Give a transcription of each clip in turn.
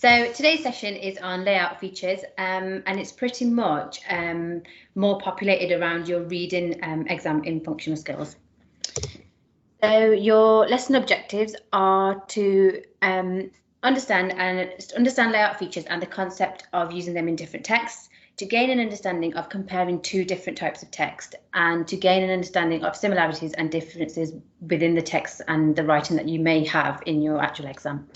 So today's session is on layout features, and it's pretty much more populated around your reading exam in functional skills. So your lesson objectives are to understand layout features and the concept of using them in different texts, to gain an understanding of comparing two different types of text, and to gain an understanding of similarities and differences within the text and the writing that you may have in your actual exam.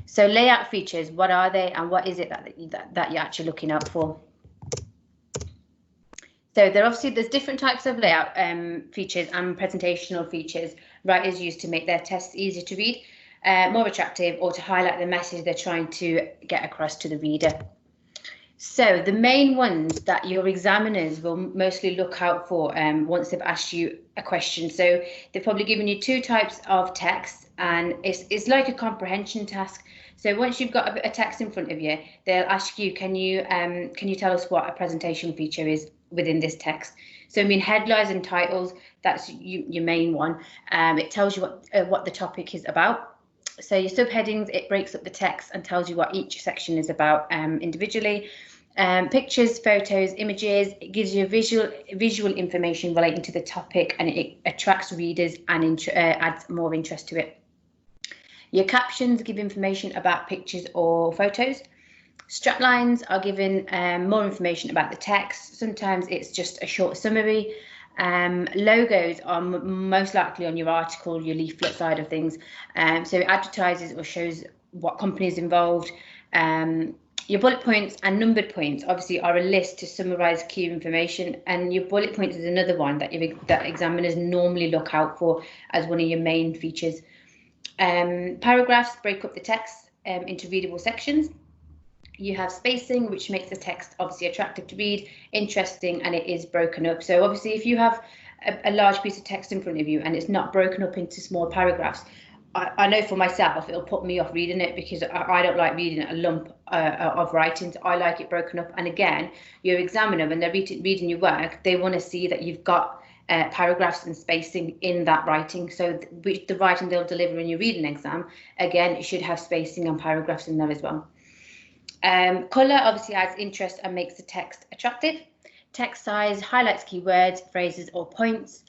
So layout features, what are they and what is it that you're actually looking out for? So there's different types of layout features and presentational features writers use to make their tests easier to read, more attractive, or to highlight the message they're trying to get across to the reader. So the main ones that your examiners will mostly look out for once they've asked you a question. So they've probably given you two types of text, and it's like a comprehension task. So once you've got a text in front of you, they'll ask you, can you tell us what a presentation feature is within this text? So I mean, headlines and titles, that's your main one. It tells you what the topic is about. So your subheadings, it breaks up the text and tells you what each section is about individually. Pictures, photos, images, it gives you visual information relating to the topic, and it attracts readers and adds more interest to it. Your captions give information about pictures or photos. Straplines are given more information about the text. Sometimes it's just a short summary. Logos are most likely on your article, your leaflet side of things. So it advertises or shows what company is involved. Your bullet points and numbered points obviously are a list to summarize key information, and your bullet points is another one that examiners normally look out for as one of your main features. Paragraphs break up the text into readable sections. You have spacing, which makes the text obviously attractive to read, interesting, and it is broken up. So obviously if you have a large piece of text in front of you and it's not broken up into small paragraphs, I know for myself it'll put me off reading it, because I don't like reading a lump of writings. I like it broken up. And again, your examiner, when they're reading your work, they want to see that you've got paragraphs and spacing in that writing. So the writing they'll deliver in your reading exam, again, it should have spacing and paragraphs in there as well. Colour obviously adds interest and makes the text attractive. Text size highlights keywords, phrases, or points.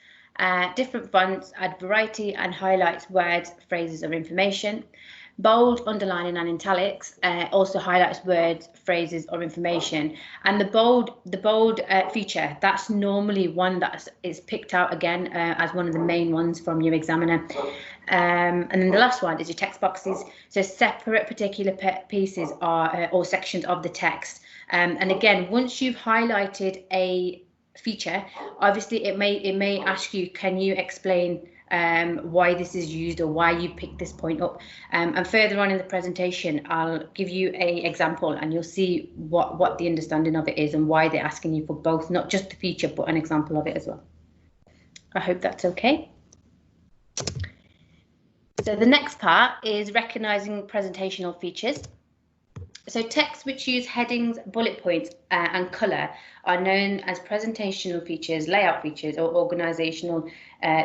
Different fonts add variety and highlights words, phrases, or information. Bold, underlining, and italics also highlights words, phrases, or information. And the bold feature, that's normally one that is picked out again as one of the main ones from your examiner. And then the last one is your text boxes. So separate particular pieces are or sections of the text. And again, once you've highlighted a feature, obviously it may ask you, can you explain why this is used or why you picked this point up, and further on in the presentation I'll give you an example and you'll see what the understanding of it is and why they're asking you for both, not just the feature but an example of it as well. I hope that's okay. So the next part is recognizing presentational features. So texts which use headings, bullet points, and colour are known as presentational features, layout features, or organisational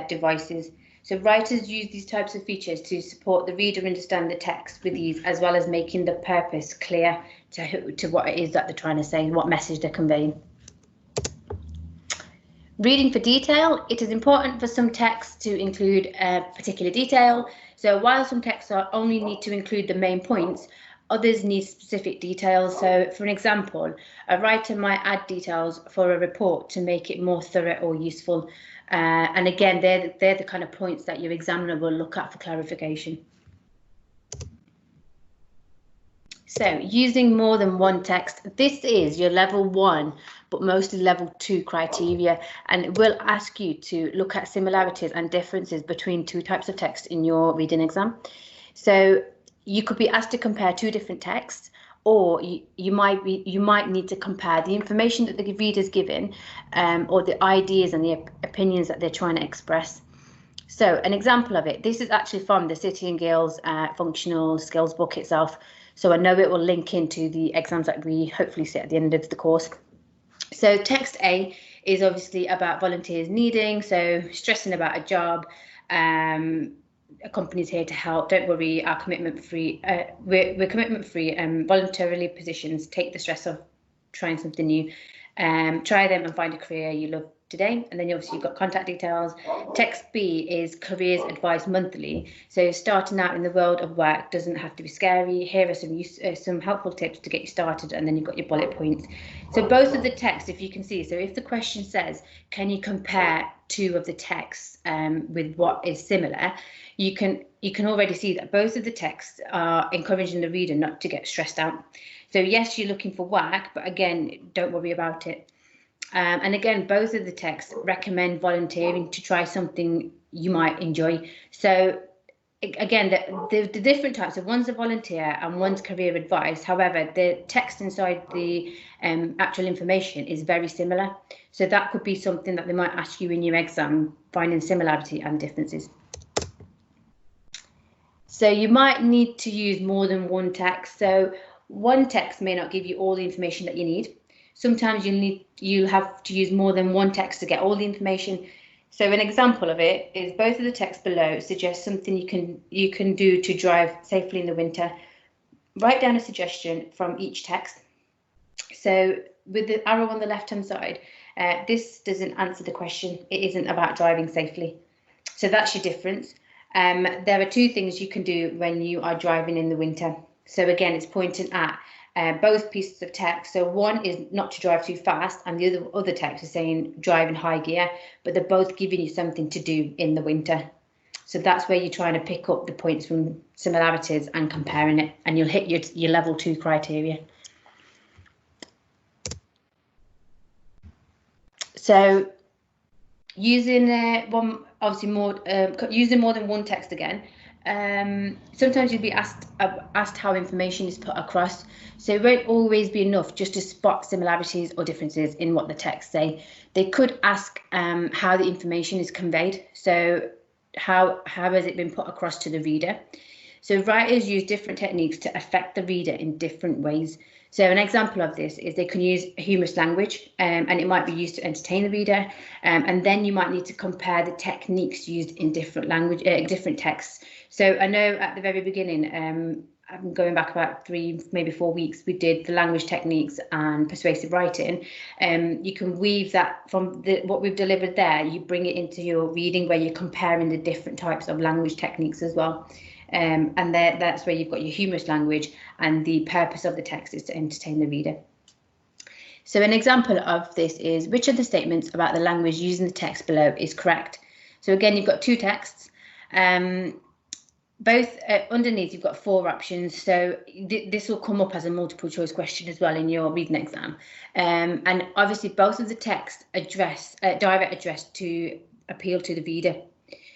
devices. So writers use these types of features to support the reader understand the text with ease, as well as making the purpose clear to what it is that they're trying to say, what message they're conveying. Reading for detail. It is important for some texts to include particular detail. So while some texts only need to include the main points, others need specific details. So for an example, a writer might add details for a report to make it more thorough or useful. And again, they're the kind of points that your examiner will look at for clarification. So using more than one text, this is your level 1, but mostly level 2 criteria, and it will ask you to look at similarities and differences between two types of text in your reading exam. So you could be asked to compare two different texts, or you might need to compare the information that the reader's given or the ideas and the opinions that they're trying to express. So an example of it, this is actually from the City and Guilds functional skills book itself. So I know it will link into the exams that we hopefully sit at the end of the course. So text A is obviously about volunteers needing, so stressing about a job, a company's here to help. Don't worry, our commitment free. We're commitment free and voluntarily positions. Take the stress off trying something new. Try them and find a career you love today. And then obviously you've got contact details. Text B is careers advice monthly. So starting out in the world of work doesn't have to be scary. Here are some helpful tips to get you started, and then you've got your bullet points. So both of the texts, if you can see, so if the question says, can you compare two of the texts with what is similar, you can already see that both of the texts are encouraging the reader not to get stressed out. So yes, you're looking for work, but again, don't worry about it. And again, both of the texts recommend volunteering to try something you might enjoy. So again, the different types, of one's a volunteer and one's career advice. However, the text inside the actual information is very similar. So that could be something that they might ask you in your exam, finding similarity and differences. So you might need to use more than one text. So one text may not give you all the information that you need. Sometimes you'll have to use more than one text to get all the information. So an example of it is both of the texts below suggest something you can do to drive safely in the winter. Write down a suggestion from each text. So with the arrow on the left-hand side, this doesn't answer the question. It isn't about driving safely. So that's your difference. There are two things you can do when you are driving in the winter. So again, it's pointing at both pieces of text. So one is not to drive too fast, and the other text is saying drive in high gear, but they're both giving you something to do in the winter. So that's where you're trying to pick up the points from similarities and comparing it, and you'll hit your level 2 criteria. So using using more than one text again. Sometimes you'll be asked how information is put across. So it won't always be enough just to spot similarities or differences in what the texts say. They could ask how the information is conveyed. So how has it been put across to the reader? So writers use different techniques to affect the reader in different ways. So an example of this is they can use humorous language, and it might be used to entertain the reader. And then you might need to compare the techniques used in different different texts. So I know at the very beginning, I'm going back about 3, maybe 4 weeks, we did the language techniques and persuasive writing. You can weave that from what we've delivered there, you bring it into your reading where you're comparing the different types of language techniques as well. And that's where you've got your humorous language, and the purpose of the text is to entertain the reader. So an example of this is, which of the statements about the language used in the text below is correct? So again, you've got two texts. Both underneath you've got 4 options, so this will come up as a multiple choice question as well in your reading exam, and obviously both of the texts address direct address to appeal to the reader.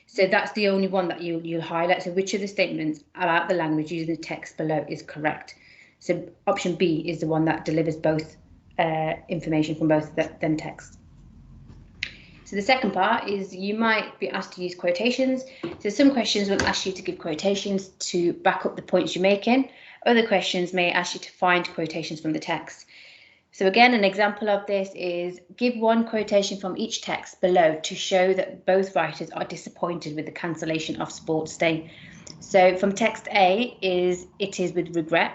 So that's the only one that you'll highlight. So which of the statements about the language using the text below is correct? So option B is the one that delivers both information from both them texts. So the second part is you might be asked to use quotations. So some questions will ask you to give quotations to back up the points you're making. Other questions may ask you to find quotations from the text. So again, an example of this is give one quotation from each text below to show that both writers are disappointed with the cancellation of Sports Day. So from text A is it is with regret,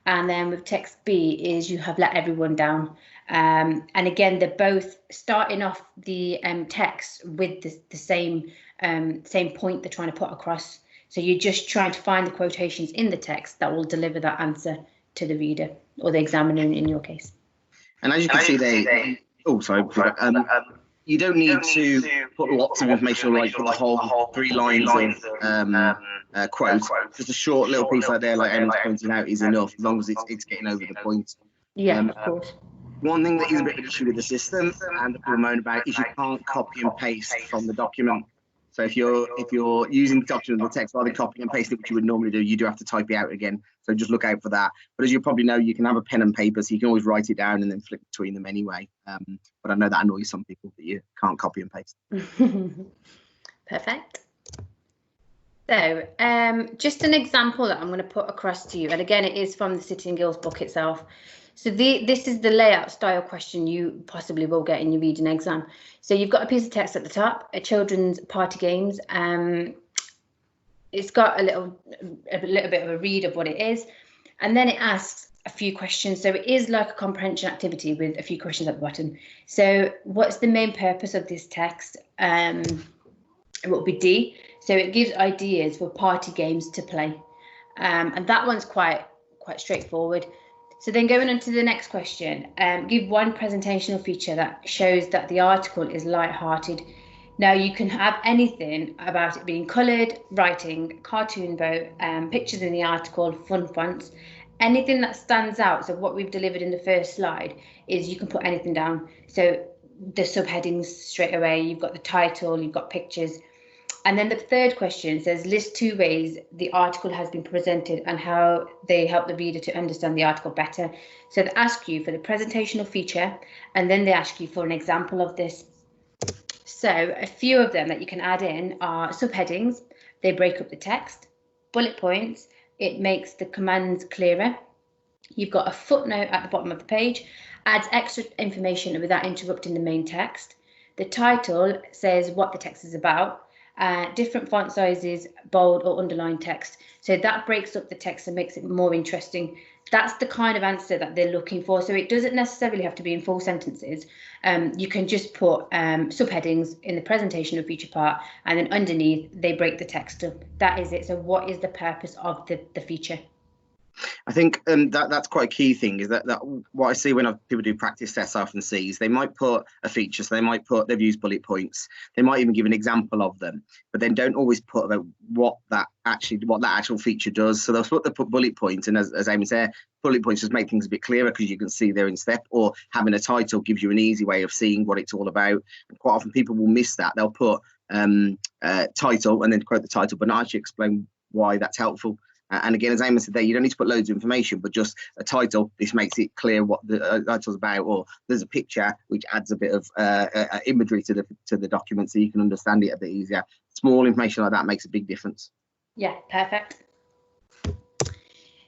and then with text B is you have let everyone down. And again, they're both starting off the text with the same point they're trying to put across. So you're just trying to find the quotations in the text that will deliver that answer to the reader or the examiner in your case. And as you can see, you don't need to put lots of information, like put the whole 3 lines of quote. Just a short little piece like there, like Emma's pointing out, is enough, as long as it's getting over the point. Yeah, of course. One thing that is a bit of an issue with the system, and that people moan about, is you can't copy and paste from the document. So if you're using the document, the text, rather than copying and pasting, which you would normally do, you do have to type it out again. So just look out for that. But as you probably know, you can have a pen and paper, so you can always write it down and then flip between them anyway. But I know that annoys some people that you can't copy and paste. Perfect. So just an example that I'm going to put across to you. And again, it is from the City and Guilds book itself. So this is the layout style question you possibly will get in your reading exam. So you've got a piece of text at the top, a children's party games. it's got a little bit of a read of what it is, and then it asks a few questions. So it is like a comprehension activity with a few questions at the bottom. So what's the main purpose of this text? It will be D. So it gives ideas for party games to play, and that one's quite straightforward. So then going on to the next question, give one presentational feature that shows that the article is light-hearted. Now you can have anything about it being coloured, writing, cartoon boat, pictures in the article, fun fonts, anything that stands out. So what we've delivered in the first slide is you can put anything down. So the subheadings straight away, you've got the title, you've got pictures. And then the third question says, list 2 ways the article has been presented and how they help the reader to understand the article better. So they ask you for the presentational feature, and then they ask you for an example of this. So a few of them that you can add in are subheadings. They break up the text. Bullet points. It makes the commands clearer. You've got a footnote at the bottom of the page, adds extra information without interrupting the main text. The title says what the text is about. Different font sizes, bold or underlined text. So that breaks up the text and makes it more interesting. That's the kind of answer that they're looking for. So it doesn't necessarily have to be in full sentences. You can just put subheadings in the presentational feature part, and then underneath they break the text up. That is it. So what is the purpose of the feature? I think that's quite a key thing, is that what I see when people do practice tests I often see is they might put a feature, so they've used bullet points, they might even give an example of them, but then don't always put about what that actual feature does. So they'll put bullet points, and as Amy said, bullet points just make things a bit clearer because you can see they're in step, or having a title gives you an easy way of seeing what it's all about. And quite often people will miss that. They'll put title and then quote the title, but not actually explain why that's helpful. And again, as Amy said there, you don't need to put loads of information, but just a title. This makes it clear what the title's about, or there's a picture which adds a bit of imagery to the document, so you can understand it a bit easier. Small information like that makes a big difference. Yeah, perfect.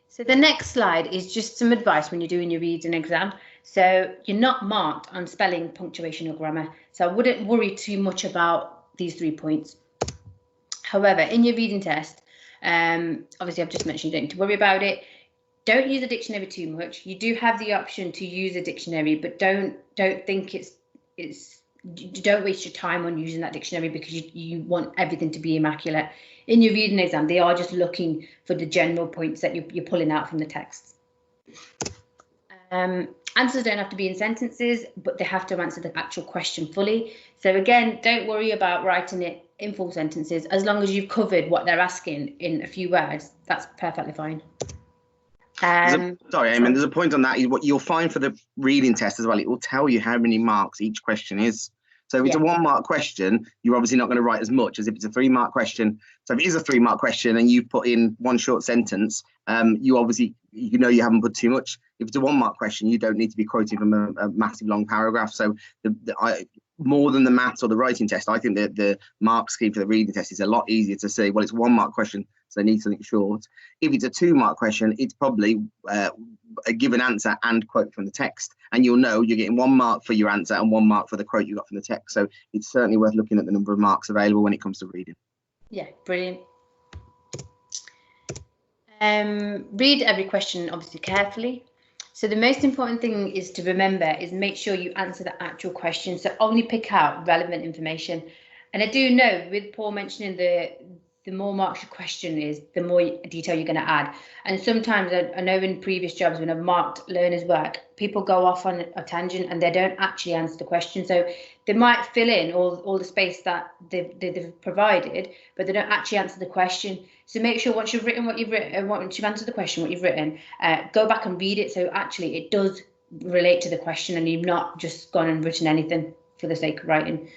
So the next slide is just some advice when you're doing your reading exam. So you're not marked on spelling, punctuation, or grammar. So I wouldn't worry too much about these 3 points. However, in your reading test, obviously I've just mentioned you don't need to worry about it. Don't use the dictionary too much. You do have the option to use a dictionary, but don't think don't waste your time on using that dictionary, because you want everything to be immaculate. In your reading exam, they are just looking for the general points that you're pulling out from the text. Answers don't have to be in sentences, but they have to answer the actual question fully. So again, don't worry about writing it in full sentences. As long as you've covered what they're asking in a few words, that's perfectly fine. Sorry, Amy, there's a point on that. What you'll find for the reading test as well, it will tell you how many marks each question is. So if it's a 1-mark question, you're obviously not going to write as much as if it's a 3-mark question. So if it is a 3-mark question and you put in one short sentence, you obviously, you haven't put too much. If it's a 1-mark question, you don't need to be quoting from a massive long paragraph. So more than the maths or the writing test, I think that the mark scheme for the reading test is a lot easier to say, well, it's a 1-mark question, so they need something short. If it's a 2-mark question, it's probably a given answer and quote from the text. And you'll know you're getting 1 mark for your answer and 1 mark for the quote you got from the text. So it's certainly worth looking at the number of marks available when it comes to reading. Yeah, brilliant. Read every question obviously carefully. So the most important thing is to remember is make sure you answer the actual question. So only pick out relevant information. And I do know, with Paul mentioning the more marks your question is, the more detail you're going to add. And sometimes I know in previous jobs when I've marked learners' work, people go off on a tangent and they don't actually answer the question. So they might fill in all the space that they've provided, but they don't actually answer the question. So make sure once you've written what you've written, once you've answered the question, what you've written, go back and read it. So actually it does relate to the question and you've not just gone and written anything for the sake of writing.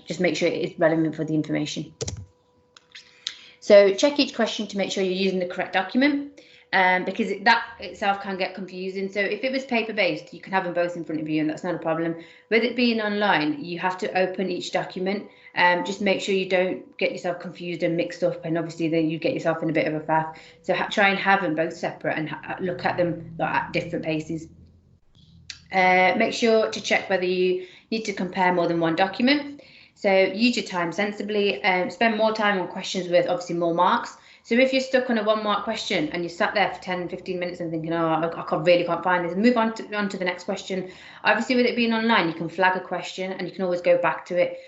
Just make sure it is relevant for the information. So check each question to make sure you're using the correct document, because that itself can get confusing. So if it was paper-based, you can have them both in front of you and that's not a problem. With it being online, you have to open each document. Just make sure you don't get yourself confused and mixed up, and obviously then you get yourself in a bit of a faff. So try and have them both separate and look at them at different paces. Make sure to check whether you need to compare more than one document. So use your time sensibly, spend more time on questions with obviously more marks. So if you're stuck on a 1 mark question and you sat there for 10, 15 minutes and thinking, oh, I really can't find this, move on to the next question. Obviously, with it being online, you can flag a question and you can always go back to it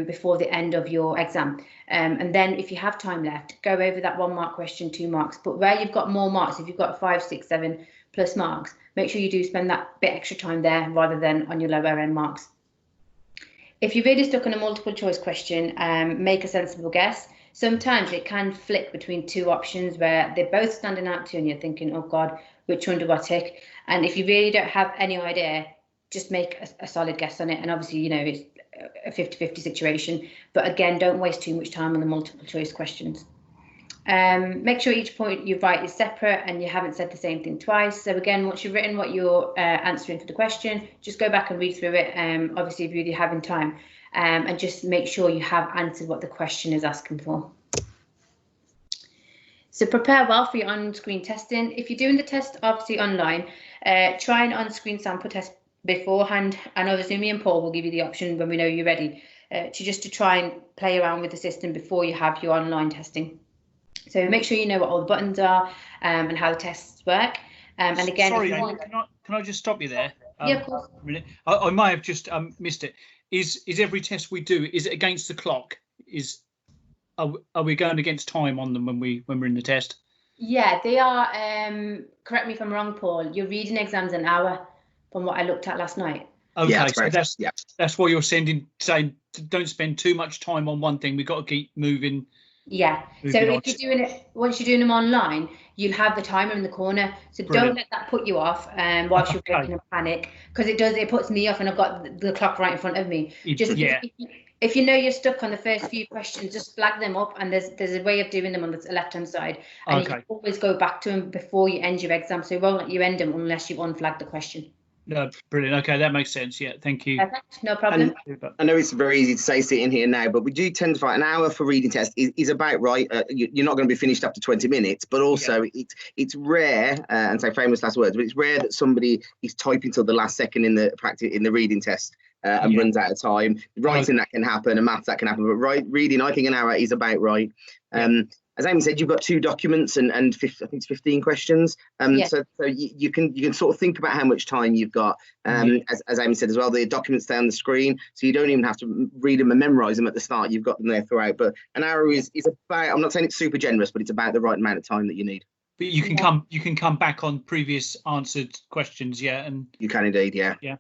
before the end of your exam. And then if you have time left, go over that 1 mark question, 2 marks. But where you've got more marks, if you've got 5, 6, 7 plus marks, make sure you do spend that bit extra time there rather than on your lower end marks. If you're really stuck on a multiple choice question, make a sensible guess. Sometimes it can flick between 2 options where they're both standing out to you and you're thinking, oh God, which one do I tick? And if you really don't have any idea, just make a solid guess on it. And obviously, you know, it's a 50-50 situation. But again, don't waste too much time on the multiple choice questions. Make sure each point you write is separate and you haven't said the same thing twice. So again, once you've written what you're answering for the question, just go back and read through it, obviously if you're having time, and just make sure you have answered what the question is asking for. So prepare well for your on-screen testing. If you're doing the test obviously online, try an on-screen sample test beforehand. And obviously me and Paul will give you the option when we know you're ready to try and play around with the system before you have your online testing. So make sure you know what all the buttons are and how the tests work. And again, sorry, can I just stop you there? Yeah, of course. I might have just missed it. Is every test we do, is it against the clock? Are we going against time on them when we're in the test? Yeah, they are. Correct me if I'm wrong, Paul. Your reading exam's an hour from what I looked at last night. Okay, yeah, so that's why you're saying don't spend too much time on one thing. We've got to keep moving. Yeah. So if you're doing it, once you're doing them online, you'll have the timer in the corner. So Brilliant. Don't let that put you off whilst you're breaking a panic, because it puts me off and I've got the clock right in front of me. If you know you're stuck on the first few questions, just flag them up, and there's a way of doing them on the left-hand side, and you can always go back to them before you end your exam. So it won't let you end them unless you unflag the question. No, brilliant. Okay, that makes sense. Yeah, thank you. Perfect. No problem. And I know it's very easy to say sitting here now, but we do tend to find an hour for reading test is about right. You're not going to be finished after 20 minutes, but also it's rare, and say famous last words, but it's rare that somebody is typing till the last second in the reading test and runs out of time. Writing that can happen, and maths that can happen, but reading, I think an hour is about right. As Amy said, you've got 2 documents and I think it's 15 questions. So you can sort of think about how much time you've got. As Amy said as well, the documents stay on the screen, so you don't even have to read them and memorize them at the start. You've got them there throughout. But an hour is about, I'm not saying it's super generous, but it's about the right amount of time that you need. But you can come back on previous answered questions, and you can indeed, yeah.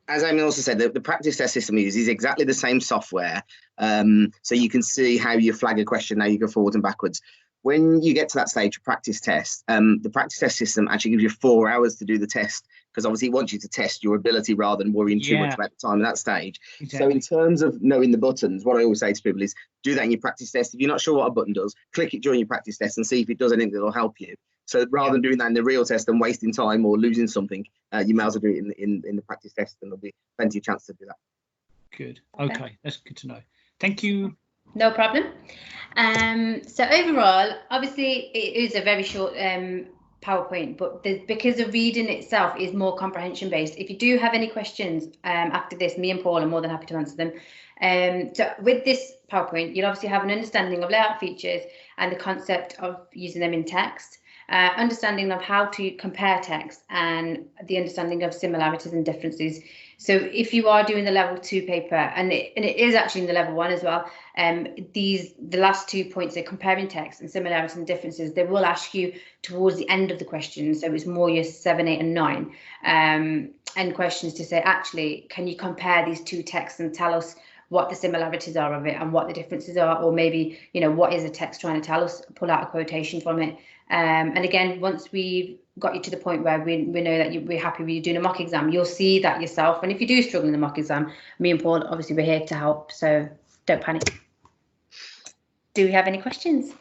As Amy also said, the practice test system we use is exactly the same software. So you can see how you flag a question. Now you go forwards and backwards. When you get to that stage of practice test, the practice test system actually gives you 4 hours to do the test, because obviously it wants you to test your ability rather than worrying too much about the time at that stage. Exactly. So in terms of knowing the buttons, what I always say to people is do that in your practice test. If you're not sure what a button does, click it during your practice test and see if it does anything that will help you. So rather than doing that in the real test and wasting time or losing something, you may as well do it in the practice test, and there'll be plenty of chance to do that. Good. Okay, that's good to know. Thank you. No problem. So overall, obviously it is a very short PowerPoint, but because the reading itself is more comprehension based. If you do have any questions after this, me and Paul are more than happy to answer them. So with this PowerPoint, you'll obviously have an understanding of layout features and the concept of using them in text. Understanding of how to compare text, and the understanding of similarities and differences. So if you are doing the level 2 paper, and it is actually in the level 1 as well, the last 2 points, they're comparing text and similarities and differences, they will ask you towards the end of the question. So it's more your 7, 8 and 9 and questions to say, actually, can you compare these 2 texts and tell us what the similarities are of it and what the differences are, or maybe, what is the text trying to tell us, pull out a quotation from it. And again, once we've got you to the point where we know that we're happy with you doing a mock exam, you'll see that yourself. And if you do struggle in the mock exam, me and Paul, obviously we're here to help, so don't panic. Do we have any questions?